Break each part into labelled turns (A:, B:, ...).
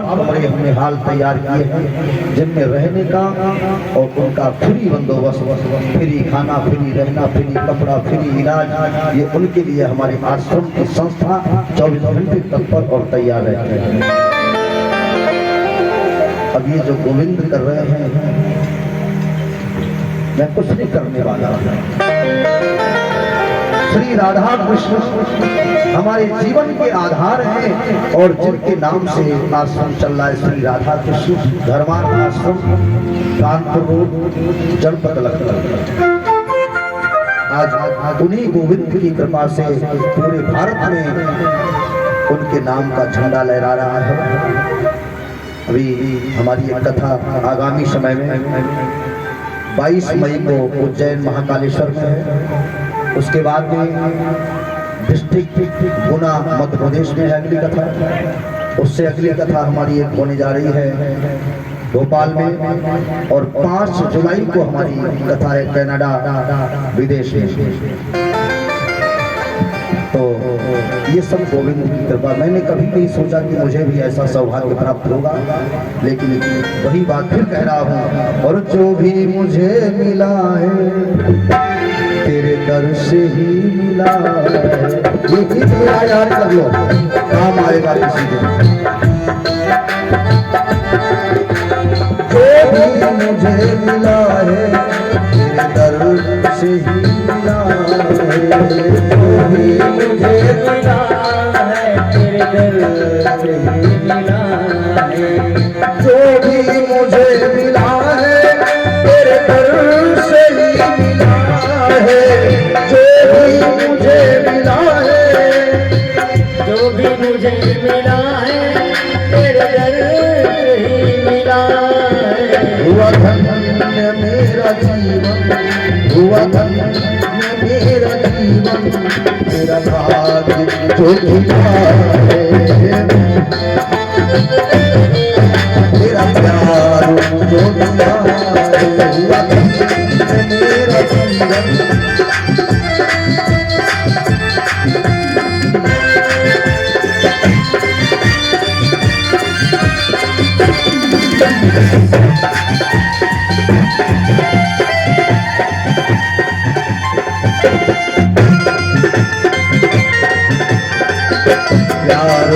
A: कमरे हमने हाल तैयार किए हैं जिनमें रहने का और उनका फ्री बंदोबस्त, फ्री खाना, फ्री रहना, फ्री कपड़ा, फ्री इलाज, ये उनके लिए हमारे आश्रम की संस्था 24 घंटे तत्पर और तैयार रहती है। अब ये जो गोविंद कर रहे हैं, मैं कुछ नहीं करने वाला। श्री राधा कृष्ण हमारे जीवन के आधार हैं और जिनके नाम से आश्रम चल रहा है, श्री राधा कृष्ण धर्मार्थ आश्रम, कानपुर रोड, जनपद लखनऊ। आज उन्हीं गोविंद की कृपा से पूरे भारत में उनके नाम का झंडा लहरा रहा है। अभी हमारी एक कथा आगामी समय में 22 मई को उज्जैन महाकालेश्वर में है। उसके बाद में डिस्ट्रिक्ट गुना मध्य प्रदेश में है अगली कथा। उससे अगली कथा हमारी एक होने जा रही है भोपाल में, और 5 जुलाई को हमारी कथा है कनाडा विदेश में। तो ये सब गोविंद की कृपा। मैंने कभी नहीं सोचा कि मुझे भी ऐसा सौभाग्य प्राप्त होगा, लेकिन वही बात फिर कह रहा हूँ। और जो भी मुझे मिला है तेरे दर से ही मिला है। ये गीत मेरा याद कर लो, काम आएगा किसी दिन। जो भी मुझे मिला है तेरे दर से ही मिला है। जो भी मुझे मिला है तेरे दर से ही मिला है। जो भी मुझे मिला है तेरे दर से ही मिला है। जो भी मुझे मिला है, जो भी मुझे मिला है तेरे दर से ही मिला है। हुआ धन्य मेरा जीवन, हुआ धन्य मेरा जीवन, मेरा भाग्य जो खिला है। मेरा प्यार जो मिला है, हुआ धन्य मेरा जीवन। प्यार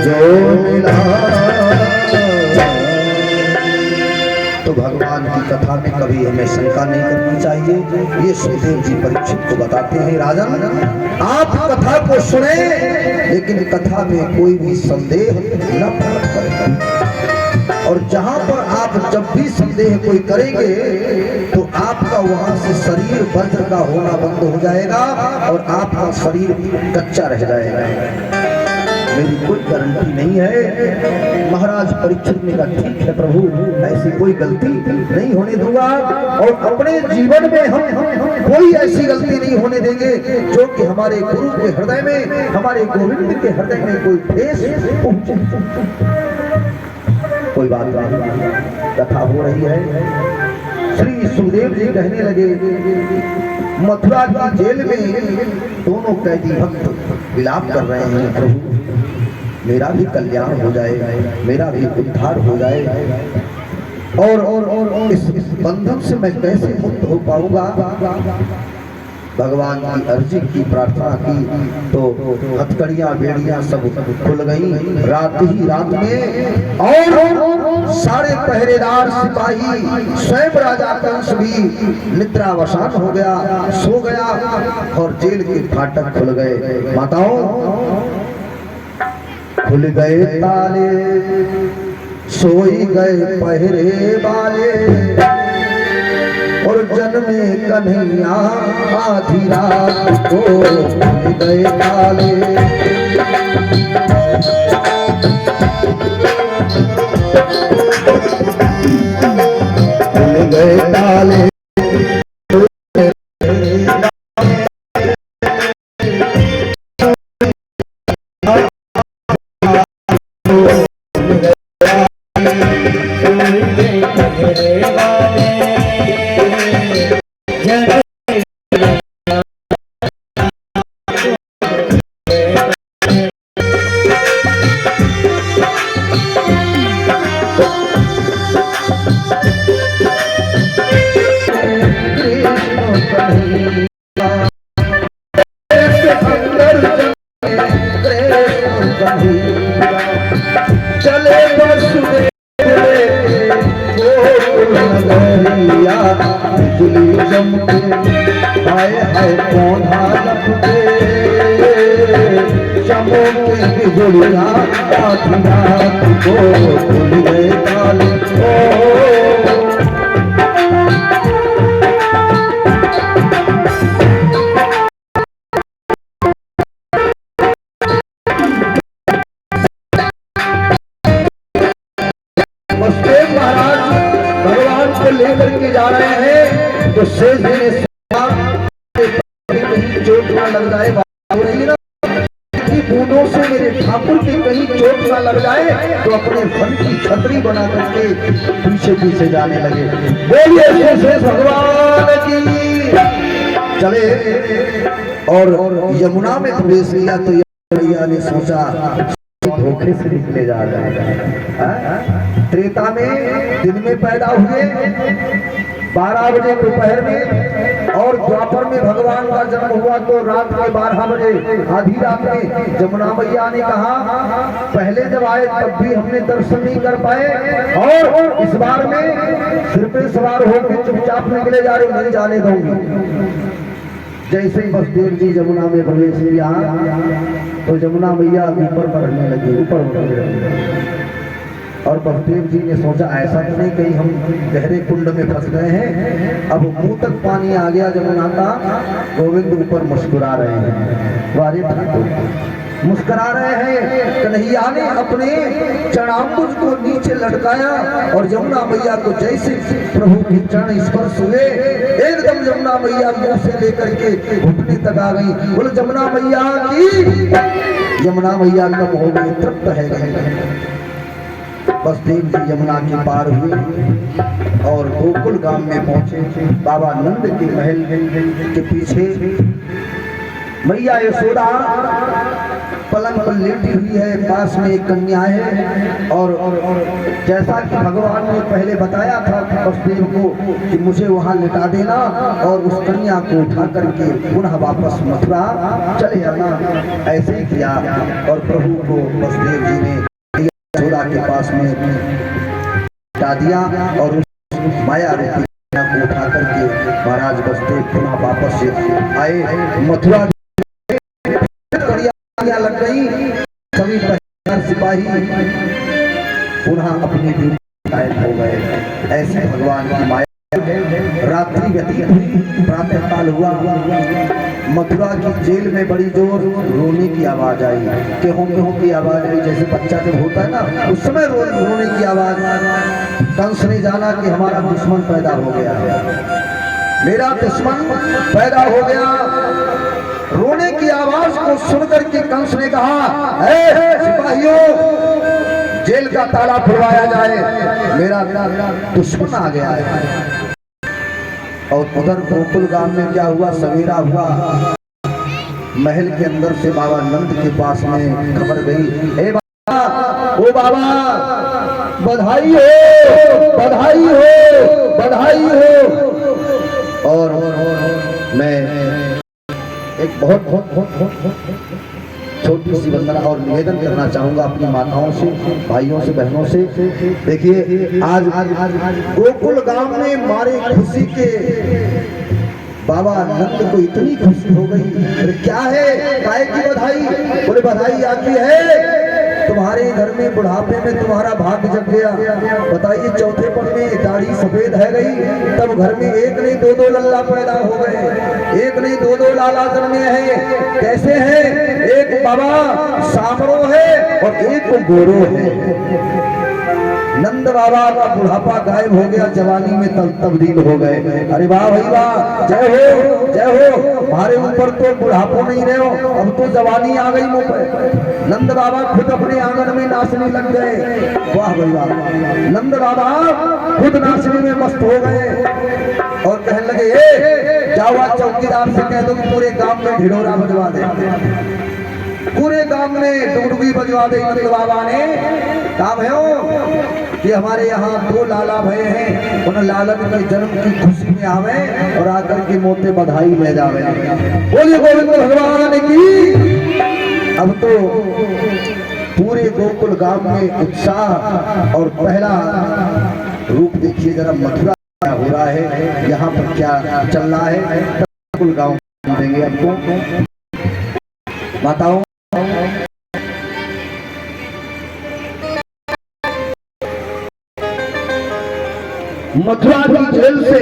A: जो मिला। तो भगवान की कथा में कभी हमें शंका नहीं करनी चाहिए। ये सुखदेव जी परीक्षित को बताते हैं, राजन आप कथा को सुने लेकिन कथा में कोई भी संदेह न प्रकट करें। और जहां पर आप जब भी संदेह कोई करेंगे तो आपका वहां से शरीर वज्र का होना बंद हो जाएगा और आपका शरीर कच्चा रह जाएगा। मेरी कोई गारंटी नहीं है। महाराज परीक्षित ने कहा ठीक है प्रभु, ऐसी कोई गलती नहीं होने दूंगा और अपने जीवन में हम कोई ऐसी गलती नहीं होने देंगे जो कि हमारे गुरु के हृदय में, हमारे गोविंद के हृदय में कोई ठेस पहुंचे। कोई बात नहीं, कथा हो रही है। श्री सुखदेव जी कहने लगे, मथुरा की जेल में दोनों कैदी भक्त विलाप कर रहे हैं, प्रभु मेरा भी कल्याण हो जाए, मेरा भी उद्धार हो जाए, और इस बंधन से मैं कैसे मुक्त हो पाऊंगा। भगवान की अर्जी की, प्रार्थना की तो हथकड़ियां बेड़ियां सब खुल गई रात ही रात में। और सारे पहरेदार सिपाही, स्वयं राजा कंस भी निद्रावसान हो गया, सो गया और जेल के फाटक खुल गए। माताओं खुल गए ताले, सोई गए पहरे वाले, और जन्मे कन्हैया आधी रात को खुल गए ताले। खुल गए ताले, चले बिजली चमके हाय हाय पौधा लपके चमके बिजलियां आखियां को भूल गए काल महाराज भगवान को लेकर के जा रहे हैं तो शेष ने चोट ना लग जाए बूंदों से मेरे ठाकुर की कहीं चोट ना लग जाए तो अपने फन की छतरी बना करके पीछे पीछे जाने लगे। बोलिए शेष भगवान की। चले और यमुना में प्रवेश किया तो यमुना ने सोचा धोखे से निकले जा रहे हैं। त्रेता में दिन में पैदा हुए 12 बजे दोपहर में और द्वापर में भगवान का जन्म हुआ तो रात के 12 बजे आधी रात में जमुना मैया ने कहा पहले जब आए तब भी हमने दर्शन नहीं कर पाए और इस बार में सिर पे सवार होकर चुपचाप निकले जा रहे नहीं जाने दूंगी। जैसे ही बसदेव जी जमुना में प्रवेश किया तो जमुना मैया ऊपर बढ़ने लगी ऊपर बढ़ने लगी और बसदेव जी ने सोचा ऐसा तो नहीं कहीं हम गहरे कुंड में फंस गए हैं। अब मुंह तक पानी आ गया जमुना का। गोविंद ऊपर मुस्कुरा रहे हैं वारे ठाकुर मुस्कुरा रहे हैं। कन्हैया ने अपने चरणांबुज को नीचे लटकाया और जमुना मैया को जैसे प्रभु के चरण स्पर्श हुए एकदम जमुना मैया मुंह से लेकर के घुटने तक आ गई। बोले जमुना मैया की। यमुना मैया का मोह में तृप्त है गए। बसदेव जी यमुना के पार हुए और गोकुल गांव में पहुंचे। बाबा नंद के महल के पीछे मैया यशोदा पलंग पर लेटी हुई है। पास में एक कन्या है और जैसा कि भगवान ने पहले बताया था बसदेव को कि मुझे वहां लिटा देना और उस कन्या को उठा करके पुनः वापस मथुरा चले आना, ऐसे ही किया। और प्रभु को बसदेव जी ने यशोदा के पास में लिटा दिया और उस माया रूपी कन्या को उठा करके महाराज बसदेव पुनः वापस आए मथुरा। लग गई सभी सिपाही पुनः अपनी ड्यूटी कायम हो गए। ऐसे भगवान की माया। रात्रि व्यतीत हुई, प्रातः काल हुआ। मथुरा की जेल में बड़ी जोर रोने की आवाज आई। केहों की आवाज आई जैसे बच्चा जब होता है ना उस समय रोने की आवाज। कंस ने जाना कि हमारा दुश्मन पैदा हो गया है, मेरा दुश्मन पैदा हो गया। रोने की आवाज को सुनकर के कंस ने कहा सिपाहियों जेल का ताला खुलवाया जाए, मेरा दुश्मन आ गया है। और उधर गोकुल गांव में क्या हुआ, सवेरा हुआ। महल के अंदर से बाबा नंद के पास में खबर गई, ए बाबा, ओ बाबा बधाई हो बधाई हो बधाई हो। और मैं एक बहुत छोटी सी वंदना और निवेदन करना चाहूंगा अपनी माताओं से, भाइयों से, बहनों से। देखिए आज गोकुल गांव में मारे खुशी के बाबा नंद को इतनी खुशी हो गई। अरे क्या है, काय की बधाई? बोले बधाई आती है तुम्हारे घर में बुढ़ापे में तुम्हारा भाग्य जग गया। बताइए चौथे पल में दाढ़ी सफेद है गई, तब घर में एक नहीं दो दो लल्ला पैदा हो गए, एक नहीं दो दो लाला जन्मे हैं। कैसे हैं? एक बाबा सामरो है और एक गोरो है। नंद बाबा का बुढ़ापा गायब हो गया, जवानी में तब्दील हो गए। अरे वाह भाई वाह, जय हो जय हो। हमारे ऊपर तो बुढ़ापो नहीं रहे हो, अब तो जवानी आ गई मुंह पे। नंद बाबा खुद अपने आंगन में नाचने लग गए। वाह भाई वाह, नंद बाबा खुद नाचने में मस्त हो गए और कहने लगे जाओ आज चौकीदार से कह दो कि पूरे गांव में ढिढोरा बजवा दे, पूरे गांव में डुगडुगी बजवा दे। नंद बाबा ने काम है कि हमारे यहाँ 2 लाला भय हैं, उन लालन के जन्म की खुशी में आवे और आकर के मोते बधाई ले जावे। बोलिए गोविंद भगवान की। अब तो पूरे गोकुल गांव में उत्साह और पहला रूप देखिए जरा मथुरा हो रहा है, यहाँ पर क्या चल रहा है गोकुल गांव देंगे आपको माताओं। मथुरा की जेल से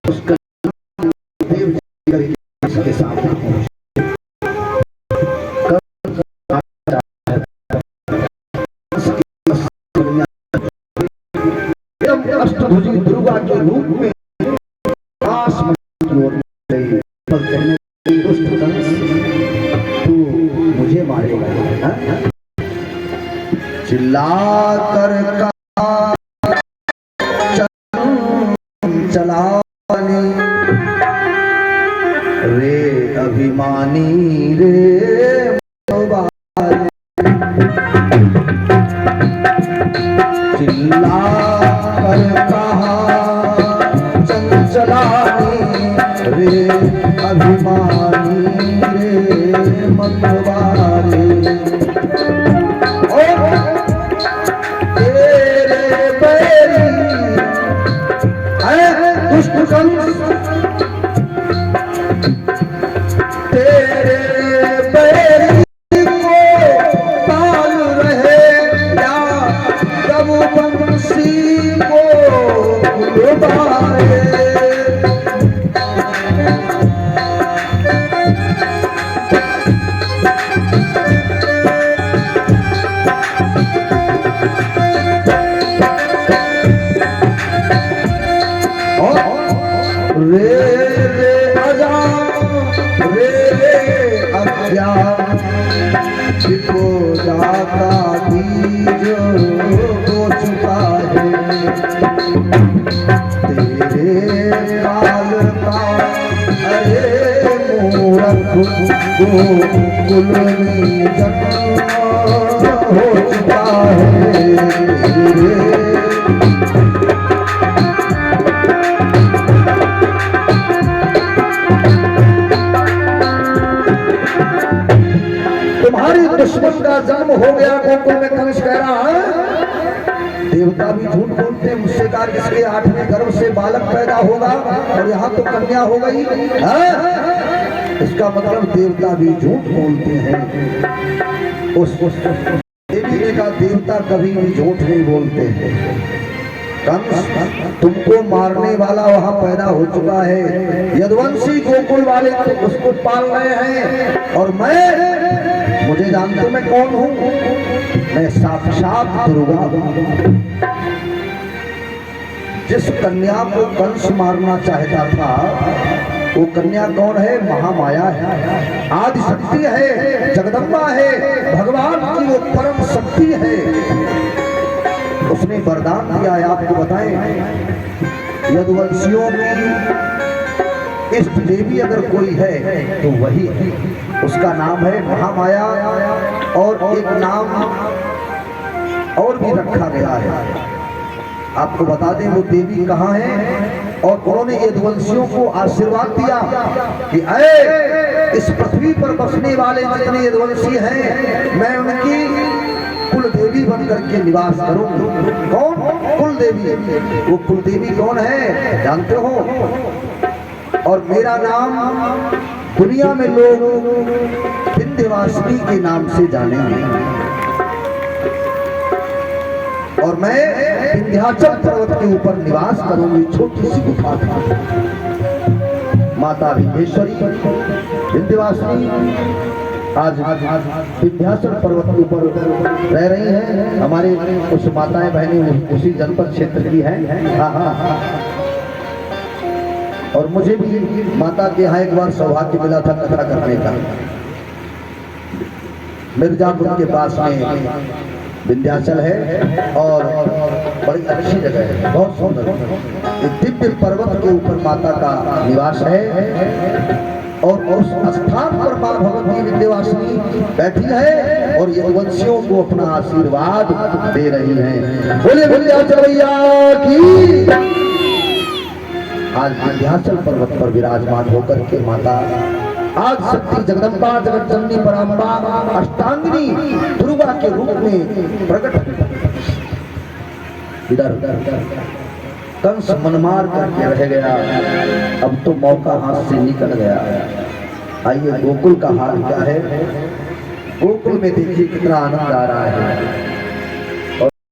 A: उसका देव के सामने अष्टभुजी दुर्गा के रूप में तू मुझे मारेगा। चिल्ला कर चलानी रे अभिमानी रे चिल्ला कर कहा चंचलानी रे अभिमानी रे मतवारे तेरे बैरी दुष्ट कंस तेरे बैरी को पाल रहे या रघुवंशी को गुलबारे। रे रे अजान रे अज्ञान जिसको जाता बीज हो चुका है तेरे काल का अरे मूरख गोकुल में जन्म हो चुका है। दुश्मन का जन्म हो गया गोकुल में। कंस कह रहा है देवता भी झूठ बोलते, मुझसे कहा इसके 8वें गर्भ से बालक पैदा होगा और यहाँ तो कन्या हो गई। इसका मतलब देवता भी झूठ बोलते हैं। उस देवी ने कहा देवता कभी भी झूठ नहीं बोलते हैं। कंस तुमको मारने वाला वहां पैदा हो चुका है, यदुवंशी गोकुल वाले उसको पाल रहे हैं और मुझे जानते मैं कौन हूं, मैं साक्षात दुर्गा हूं। जिस कन्या को कंस मारना चाहता था वो कन्या कौन है? महामाया है, आदि शक्ति है, जगदम्बा है, भगवान की वो परम शक्ति है। उसने वरदान दिया है। आपको बताएं यदुवंशियों की इष्ट देवी अगर कोई है तो वही है, उसका नाम है महामाया। और एक नाम और भी रखा गया है, आपको बता दें वो देवी कहाँ है। और उन्होंने यदुवंशियों को आशीर्वाद दिया कि ऐ इस पृथ्वी पर बसने वाले जितने यदुवंशी हैं मैं उनकी कुल देवी बनकर के निवास करूंगी। कौन? कुल देवी। वो कुल देवी कौन है जानते हो? और मेरा नाम दुनिया में लोग विंध्यवासिनी के नाम से जानेंगे। और मैं विंध्याचल पर्वत के ऊपर निवास करूंगी। छोटी सी गुफा थी, माता विंध्येश्वरी विंध्यवासिनी आज विंध्याचल पर्वत के ऊपर रह रही हैं। हमारे कुछ माताएं बहनें उसी जनपद क्षेत्र की हैं। हाँ। और मुझे भी माता के यहाँ एक बार सौभाग्य मिला था कथा करने का। मिर्जापुर के पास में विंध्याचल है और बड़ी अच्छी जगह है, बहुत सुंदर। एक दिव्य पर्वत के ऊपर माता का निवास है। और उस स्थान पर मां भगवती विंध्यवासिनी बैठी है और यदुवंशियों को अपना आशीर्वाद दे रही हैं। बोले विंध्याचल मैया की। आज विंध्याचल पर्वत पर विराजमान होकर के माता आज शक्ति जगदम्बा जगत जननी पराम्बा अष्टांगिनी दुर्गा के रूप में प्रकट। इधर कंस मनमार करके रह गया, अब तो मौका हाथ से निकल गया। आइए गोकुल का हाल क्या है, गोकुल में देखिए कितना आनंद आ रहा है।